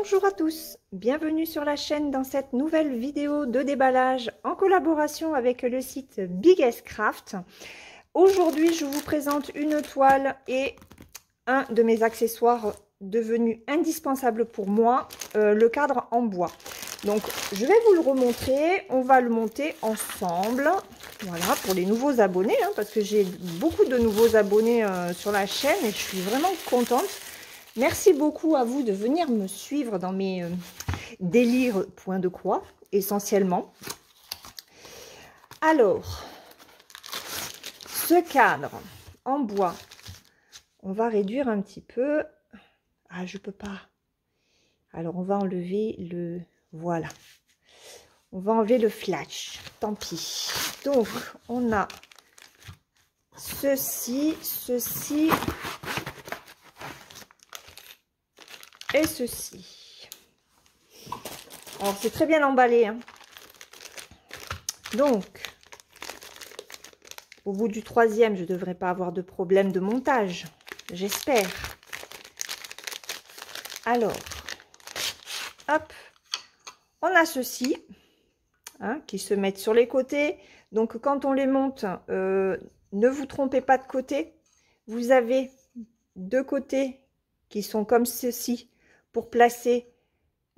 Bonjour à tous, bienvenue sur la chaîne dans cette nouvelle vidéo de déballage en collaboration avec le site Biggest Craft. Aujourd'hui, je vous présente une toile et un de mes accessoires devenu indispensable pour moi, le cadre en bois. Donc, je vais vous le remontrer, on va le monter ensemble. Voilà, pour les nouveaux abonnés, hein, parce que j'ai beaucoup de nouveaux abonnés sur la chaîne et je suis vraiment contente. Merci beaucoup à vous de venir me suivre dans mes délires point de croix, essentiellement. Alors, ce cadre en bois, on va réduire un petit peu. Ah, je peux pas. Alors, on va enlever le... Voilà. On va enlever le flash. Tant pis. Donc, on a ceci, ceci... et ceci. Alors, c'est très bien emballé, hein. Donc, au bout du troisième, je ne devrais pas avoir de problème de montage. J'espère. Alors, hop, on a ceci, hein, qui se mettent sur les côtés. Donc, quand on les monte, ne vous trompez pas de côté. Vous avez deux côtés qui sont comme ceci pour placer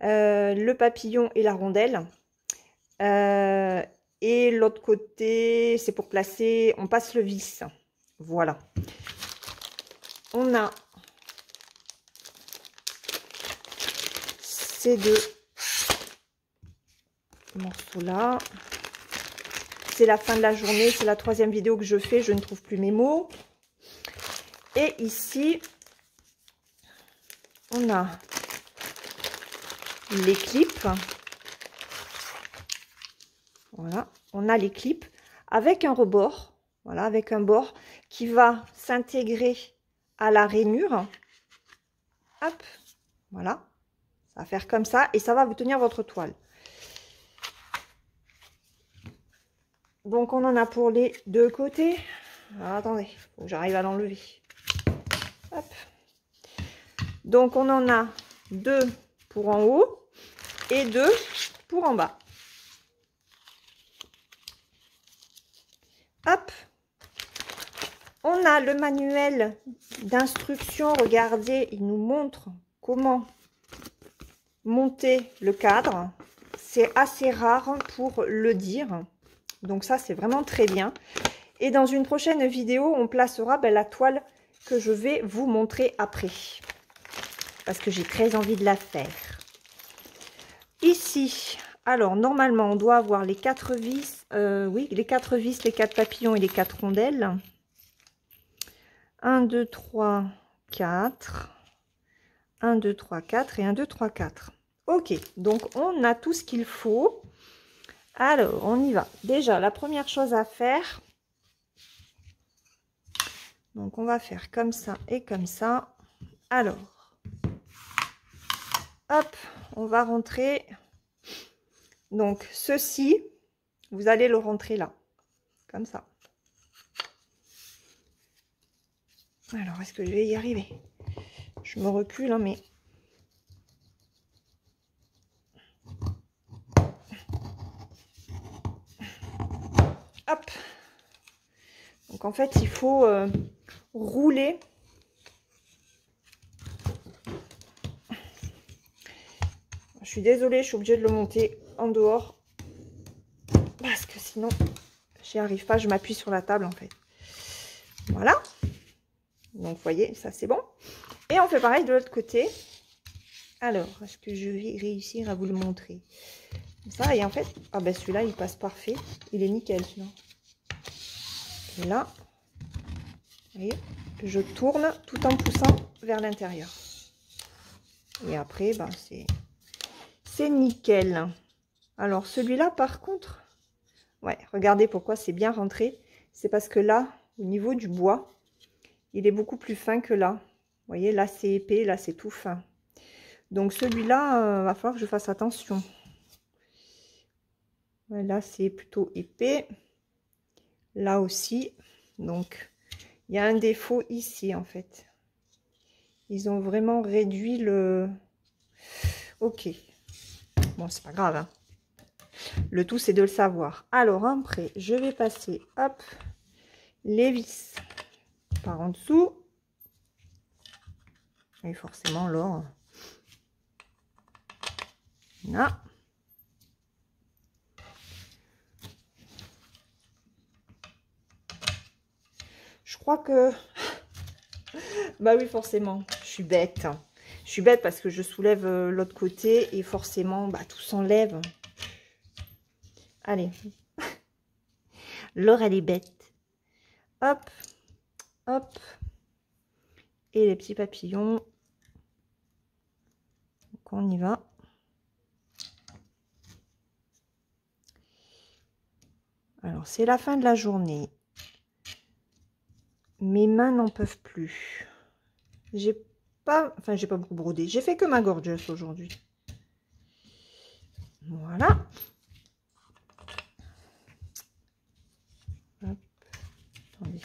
le papillon et la rondelle. Et l'autre côté, c'est pour placer, on passe le vis. Voilà. On a ces deux morceaux-là. C'est la fin de la journée, c'est la troisième vidéo que je fais, je ne trouve plus mes mots. Et ici, on a les clips. Voilà, on a les clips avec un rebord, voilà, avec un bord qui va s'intégrer à la rainure. Hop, voilà, ça va faire comme ça et ça va vous tenir votre toile. Donc on en a pour les deux côtés. Alors, attendez, faut que j'arrive à l'enlever. Hop. Donc on en a deux pour en haut et deux pour en bas. Hop, on a le manuel d'instruction. Regardez, il nous montre comment monter le cadre. C'est assez rare pour le dire. Donc ça, c'est vraiment très bien. Et dans une prochaine vidéo, on placera la toile que je vais vous montrer après. Parce que j'ai très envie de la faire. Ici... Alors, normalement, on doit avoir les 4 vis, oui, les 4 vis, les 4 papillons et les 4 rondelles. 1, 2, 3, 4. 1, 2, 3, 4 et 1, 2, 3, 4. Ok, donc on a tout ce qu'il faut. Alors, on y va. Déjà, la première chose à faire, donc on va faire comme ça et comme ça. Alors, hop, on va rentrer... Donc, ceci, vous allez le rentrer là, comme ça. Alors, est-ce que je vais y arriver? Je me recule, hein, mais... Hop! Donc, en fait, il faut rouler. Je suis désolée, je suis obligée de le monter en dehors. Parce que sinon, j'y arrive pas. Je m'appuie sur la table, en fait. Voilà. Donc, vous voyez, ça, c'est bon. Et on fait pareil de l'autre côté. Alors, est-ce que je vais réussir à vous le montrer? Comme ça, et en fait... Ah ben, celui-là, il passe parfait. Il est nickel, celui-là. Et là, vous voyez, je tourne tout en poussant vers l'intérieur. Et après, ben, c'est nickel. Alors, celui-là, par contre... Ouais, regardez pourquoi c'est bien rentré. C'est parce que là, au niveau du bois, il est beaucoup plus fin que là. Vous voyez, là, c'est épais, là, c'est tout fin. Donc, celui-là, va falloir que je fasse attention. Ouais, là, c'est plutôt épais. Là aussi. Donc, il y a un défaut ici, en fait. Ils ont vraiment réduit le... Ok. Bon, c'est pas grave. Hein. Le tout, c'est de le savoir. Alors, après, je vais passer, hop, les vis par en dessous. Et forcément, l'or. Là. Je crois que... Bah oui, forcément, je suis bête. Je suis bête parce que je soulève l'autre côté et forcément, bah, tout s'enlève. Allez. L'or, elle est bête. Hop, hop. Et les petits papillons. Donc, on y va. Alors, c'est la fin de la journée. Mes mains n'en peuvent plus. J'ai pas beaucoup brodé. J'ai fait que ma gorgeous aujourd'hui. Voilà. Hop. Attendez.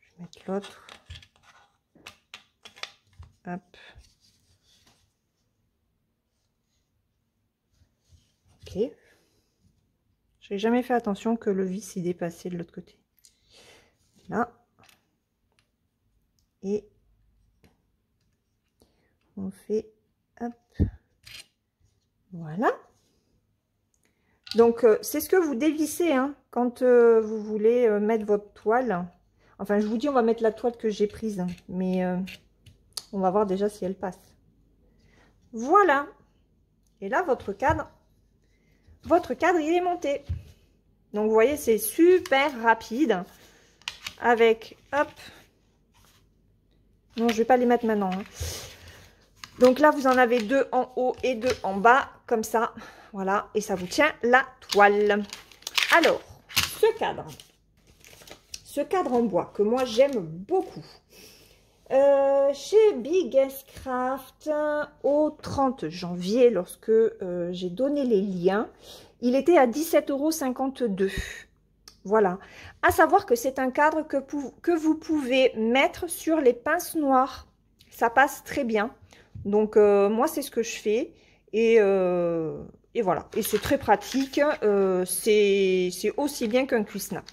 Je vais mettre l'autre. Hop. Ok. Je n'ai jamais fait attention que le vis y dépassait de l'autre côté. Là. Et on fait, hop. Voilà. Donc, c'est ce que vous dévissez hein, quand vous voulez mettre votre toile. Enfin, je vous dis, on va mettre la toile que j'ai prise. Mais on va voir déjà si elle passe. Voilà. Et là, votre cadre, il est monté. Donc, vous voyez, c'est super rapide. Avec, hop. Non, je ne vais pas les mettre maintenant. Hein. Donc là, vous en avez 2 en haut et 2 en bas. Comme ça. Voilà. Et ça vous tient la toile. Alors, ce cadre en bois que moi, j'aime beaucoup. Chez Biggest Craft, au 30 janvier, lorsque j'ai donné les liens, il était à 17,52 €. Voilà. À savoir que c'est un cadre que vous pouvez mettre sur les pinces noires. Ça passe très bien. Donc, moi, c'est ce que je fais. Et voilà. Et c'est très pratique. C'est aussi bien qu'un cuisse-snap.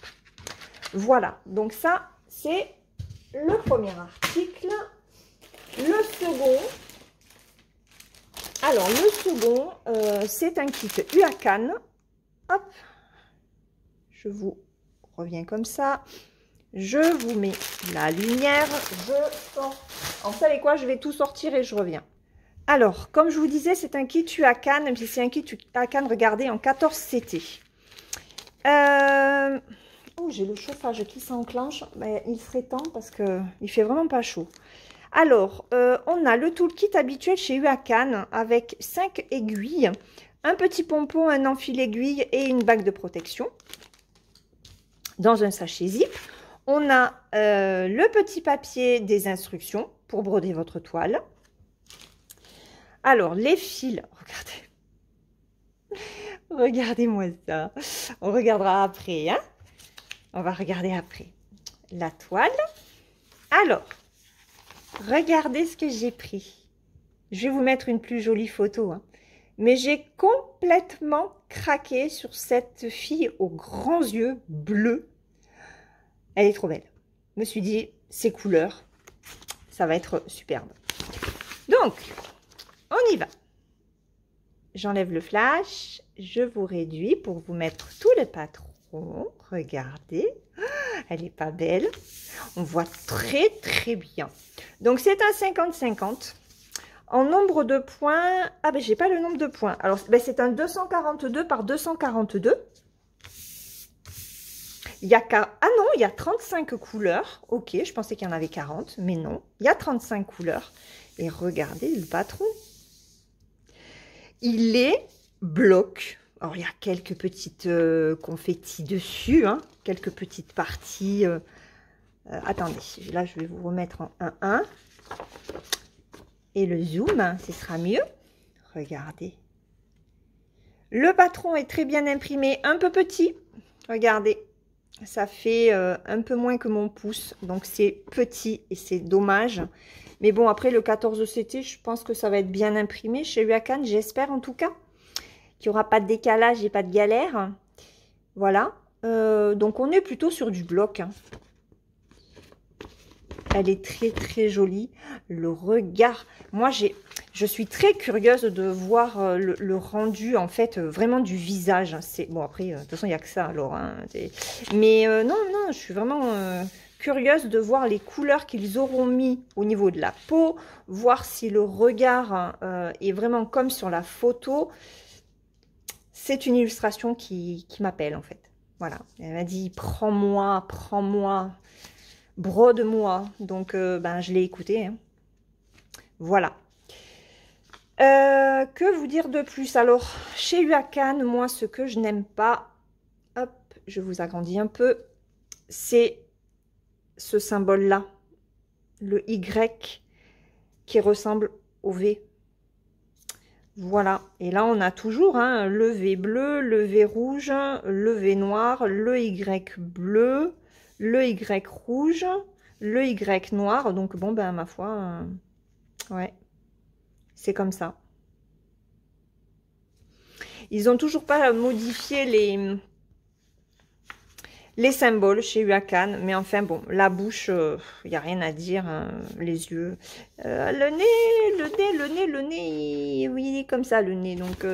Voilà. Donc, ça, c'est le premier article. Le second. Alors, le second, c'est un kit UACAN. Hop. Je vous reviens comme ça. Je vous mets la lumière. Je sors. En vous savez quoi? Je vais tout sortir et je reviens. Alors, comme je vous disais, c'est un kit UACAN. Même si c'est un kit UACAN, regardez, en 14 CT. Oh, j'ai le chauffage qui s'enclenche. Mais il serait temps parce qu'il fait vraiment pas chaud. Alors, on a le toolkit habituel chez UACAN avec 5 aiguilles, un petit pompon, un enfil aiguille et une bague de protection. Dans un sachet zip, on a le petit papier des instructions pour broder votre toile. Alors, les fils, regardez. Regardez-moi ça. On regardera après, hein. On va regarder après. La toile. Alors, regardez ce que j'ai pris. Je vais vous mettre une plus jolie photo, hein. Mais j'ai complètement craqué sur cette fille aux grands yeux bleus. Elle est trop belle. Je me suis dit, ces couleurs, ça va être superbe. Donc, on y va. J'enlève le flash. Je vous réduis pour vous mettre tout le patron. Regardez. Elle n'est pas belle. On voit très, très bien. Donc, c'est un 50-50. En nombre de points, ah ben j'ai pas le nombre de points. Alors ben, c'est un 242 par 242. Il y a ah non, il y a 35 couleurs. Ok, je pensais qu'il y en avait 40, mais non, il y a 35 couleurs. Et regardez le patron. Il est bloc. Alors il y a quelques petites confettis dessus, hein, quelques petites parties. Attendez, là je vais vous remettre en 1-1. Et le zoom, ce sera mieux. Regardez. Le patron est très bien imprimé, un peu petit. Regardez. Ça fait un peu moins que mon pouce, donc c'est petit et c'est dommage. Mais bon, après le 14CT, je pense que ça va être bien imprimé chez Huacan, j'espère en tout cas. Qu'il n'y aura pas de décalage et pas de galère. Voilà. Donc on est plutôt sur du bloc. Hein. Elle est très très jolie. Le regard. Moi je suis très curieuse de voir le rendu en fait vraiment du visage. C'est bon après de toute façon il n'y a que ça alors. Hein. Mais non non, je suis vraiment curieuse de voir les couleurs qu'ils auront mis au niveau de la peau, voir si le regard est vraiment comme sur la photo. C'est une illustration qui m'appelle en fait. Voilà, elle m'a dit prends-moi, brode-moi. Donc ben, je l'ai écouté. Hein. Voilà. Que vous dire de plus? Alors, chez Huacan, moi, ce que je n'aime pas, hop, je vous agrandis un peu, c'est ce symbole-là, le Y qui ressemble au V. Voilà, et là on a toujours hein, le V bleu, le V rouge, le V noir, le Y bleu, le Y rouge, le Y noir. Donc bon, ben ma foi, ouais, c'est comme ça. Ils n'ont toujours pas modifié les symboles chez Huacan, mais enfin bon, la bouche, il n'y a rien à dire, hein, les yeux, le nez, oui, il est comme ça le nez, donc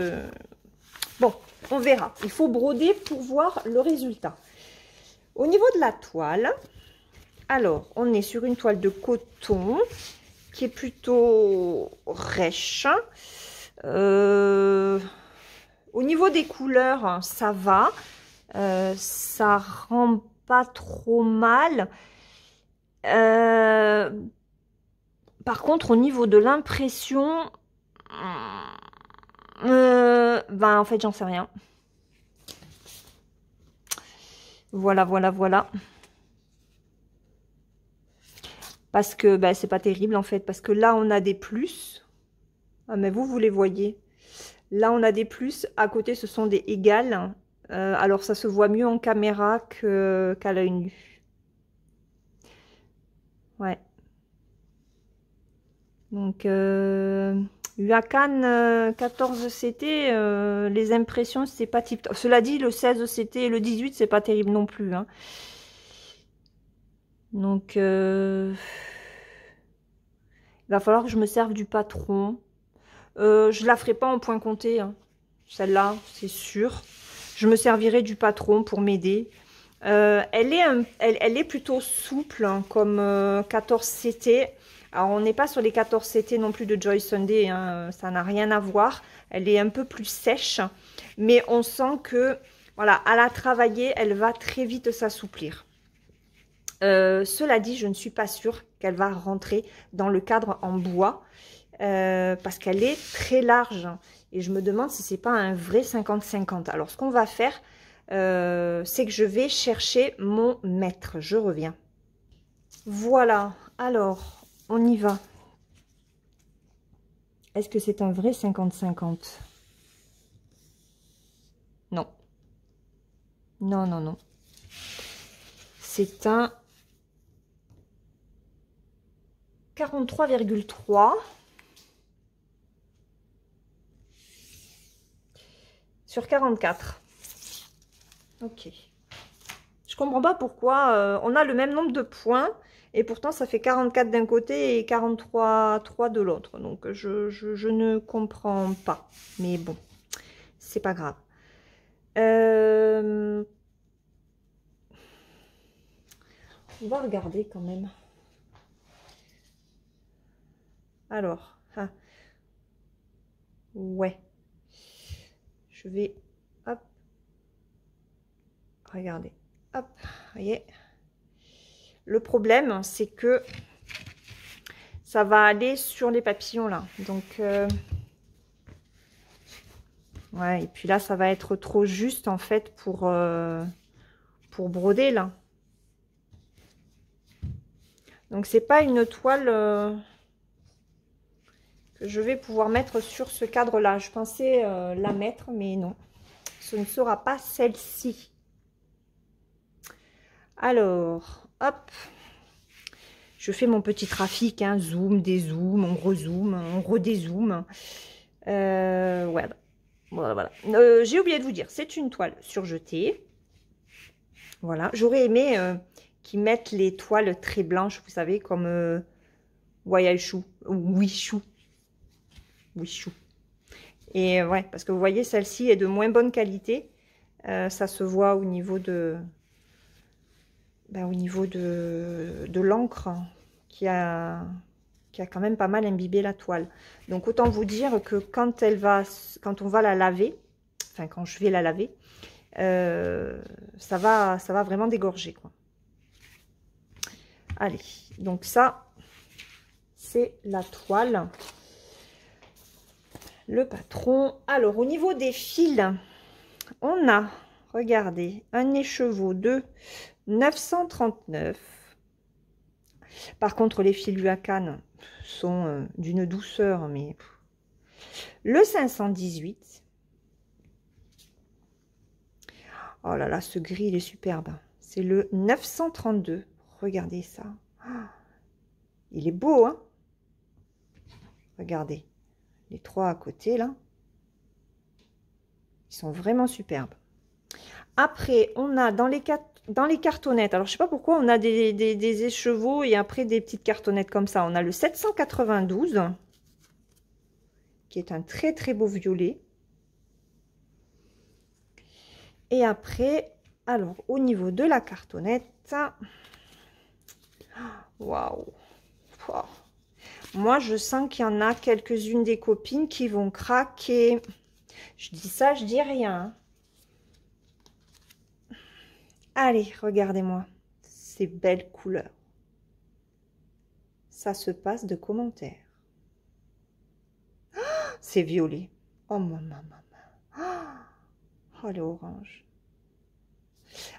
bon, on verra. Il faut broder pour voir le résultat. Au niveau de la toile, alors, on est sur une toile de coton qui est plutôt rêche. Au niveau des couleurs, ça va. Ça rend pas trop mal. Par contre, au niveau de l'impression, ben en fait, j'en sais rien. Voilà, voilà, voilà. Parce que ben, c'est pas terrible en fait. Parce que là, on a des plus. Ah, mais vous les voyez. Là, on a des plus. À côté, ce sont des égales. Alors, ça se voit mieux en caméra qu'à l'œil nu. Ouais. Donc, Huacan 14CT, les impressions, c'est pas tip top. Cela dit, le 16CT et le 18, c'est pas terrible non plus. Hein. Donc, il va falloir que je me serve du patron. Je la ferai pas en point compté. Hein. Celle-là, c'est sûr. Je me servirai du patron pour m'aider. Elle est plutôt souple, hein, comme 14CT. Alors, on n'est pas sur les 14CT non plus de Joy Sunday, hein, ça n'a rien à voir. Elle est un peu plus sèche, mais on sent que, voilà, à la travailler, elle va très vite s'assouplir. Cela dit, je ne suis pas sûre qu'elle va rentrer dans le cadre en bois, parce qu'elle est très large. Et je me demande si c'est pas un vrai 50-50. Alors, ce qu'on va faire, c'est que je vais chercher mon mètre. Je reviens. Voilà. Alors, on y va. Est-ce que c'est un vrai 50-50? Non. Non, non, non. C'est un 43,3 sur 44. Ok. Je comprends pas pourquoi on a le même nombre de points et pourtant ça fait 44 d'un côté et 43,3 de l'autre. Donc je ne comprends pas. Mais bon, c'est pas grave. On va regarder quand même. Alors, ah. Ouais. Je vais, hop, regardez, hop, voyez. Le problème, c'est que ça va aller sur les papillons là. Donc, ouais, et puis là, ça va être trop juste en fait pour broder là. Donc, c'est pas une toile que je vais pouvoir mettre sur ce cadre-là. Je pensais la mettre, mais non. Ce ne sera pas celle-ci. Alors, hop, je fais mon petit trafic, hein, zoom, dézoom, on rezoome, on redézoome. Voilà. Voilà. J'ai oublié de vous dire, c'est une toile surjetée. Voilà, j'aurais aimé qu'ils mettent les toiles très blanches, vous savez, comme Waichou ou Wichou. Wichou. Et ouais, parce que vous voyez, celle-ci est de moins bonne qualité. Ça se voit au niveau de... de l'encre qui a quand même pas mal imbibé la toile. Donc autant vous dire que quand on va la laver, enfin quand je vais la laver, ça va vraiment dégorger, quoi. Allez, donc ça, c'est la toile. Le patron. Alors au niveau des fils, on a, regardez, un écheveau de 939. Par contre, les fils Luacan sont d'une douceur, mais... Le 518. Oh là là, ce gris, il est superbe. C'est le 932. Regardez ça. Il est beau, hein? Regardez. Les trois à côté, là. Ils sont vraiment superbes. Après, on a dans les cartonnettes, alors je sais pas pourquoi on a des écheveaux et après des petites cartonnettes comme ça. On a le 792, qui est un très très beau violet. Et après, alors au niveau de la cartonnette, waouh! Wow. Moi, je sens qu'il y en a quelques-unes des copines qui vont craquer. Je dis ça, je dis rien. Allez, regardez-moi ces belles couleurs. Ça se passe de commentaires. Oh, c'est violet. Oh, maman. Oh, le orange.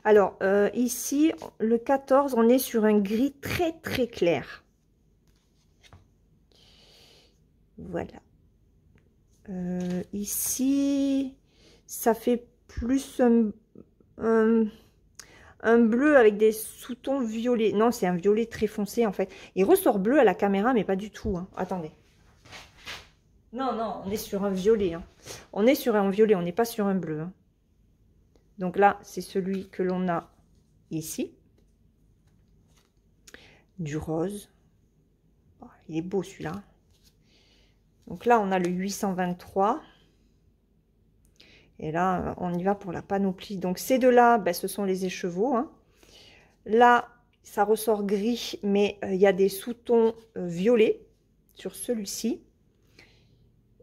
Alors, ici, le 14, on est sur un gris très, très clair. Voilà. Ici, ça fait plus un bleu avec des sous-tons violets. Non, c'est un violet très foncé, en fait. Il ressort bleu à la caméra, mais pas du tout. Hein. Attendez. Non, on est sur un violet. Hein. On est sur un violet, on n'est pas sur un bleu. Hein. Donc là, c'est celui que l'on a ici. Du rose. Oh, il est beau, celui-là. Donc là, on a le 823. Et là, on y va pour la panoplie. Donc ces deux-là, ben, ce sont les écheveaux. Hein. Là, ça ressort gris, mais il y a des sous-tons violets sur celui-ci.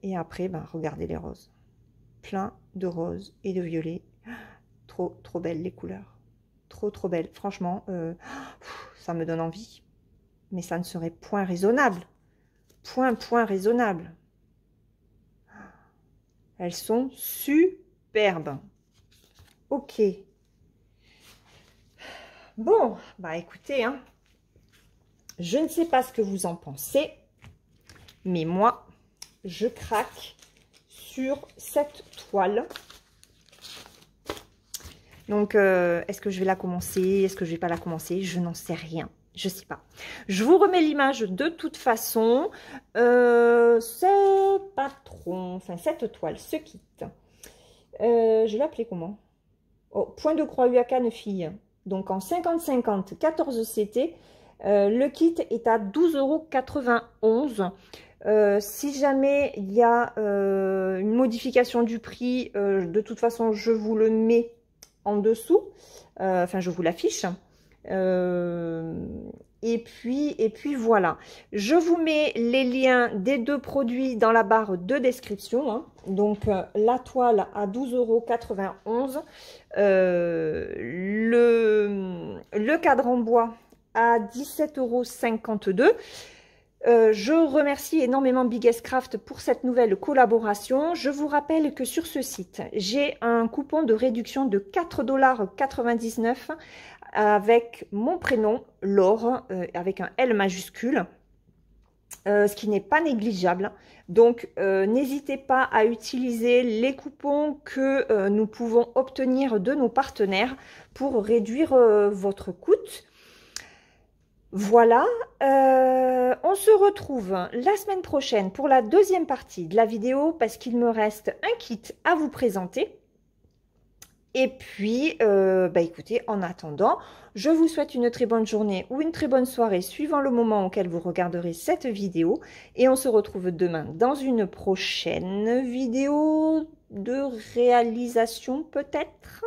Et après, ben, regardez les roses. Plein de roses et de violets. Trop belles les couleurs. Trop belles. Franchement, ça me donne envie. Mais ça ne serait point raisonnable. Point raisonnable. Elles sont superbes. Ok. Bon, bah écoutez, hein, je ne sais pas ce que vous en pensez, mais moi, je craque sur cette toile. Donc, est-ce que je vais la commencer? Est-ce que je vais pas la commencer? Je n'en sais rien. Je sais pas. Je vous remets l'image de toute façon. Ce patron, enfin cette toile se quitte. Je vais l'appeler comment? Oh, point de croix Uacan fille. Donc en 50-50, 14 CT. Le kit est à 12,91 €. Si jamais il y a une modification du prix, de toute façon, je vous le mets en dessous. Enfin, je vous l'affiche. Et puis voilà. Je vous mets les liens des deux produits dans la barre de description. Hein. Donc, la toile à 12,91 €. Le cadre en bois à 17,52 €. Je remercie énormément Biggest Craft pour cette nouvelle collaboration. Je vous rappelle que sur ce site, j'ai un coupon de réduction de 4,99 $ avec mon prénom, Laure, avec un L majuscule. ce qui n'est pas négligeable. Donc, n'hésitez pas à utiliser les coupons que nous pouvons obtenir de nos partenaires pour réduire votre coût. Voilà, on se retrouve la semaine prochaine pour la deuxième partie de la vidéo parce qu'il me reste un kit à vous présenter. Et puis, écoutez, en attendant, je vous souhaite une très bonne journée ou une très bonne soirée suivant le moment auquel vous regarderez cette vidéo. Et on se retrouve demain dans une prochaine vidéo de réalisation peut-être.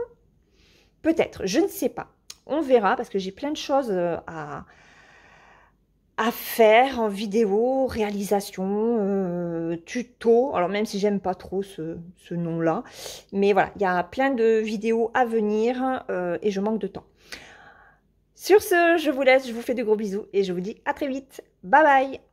Peut-être, je ne sais pas. On verra parce que j'ai plein de choses à faire en vidéo, réalisation, tuto. Alors même si j'aime pas trop ce nom-là. Mais voilà, il y a plein de vidéos à venir et je manque de temps. Sur ce, je vous laisse, je vous fais de gros bisous et je vous dis à très vite. Bye bye!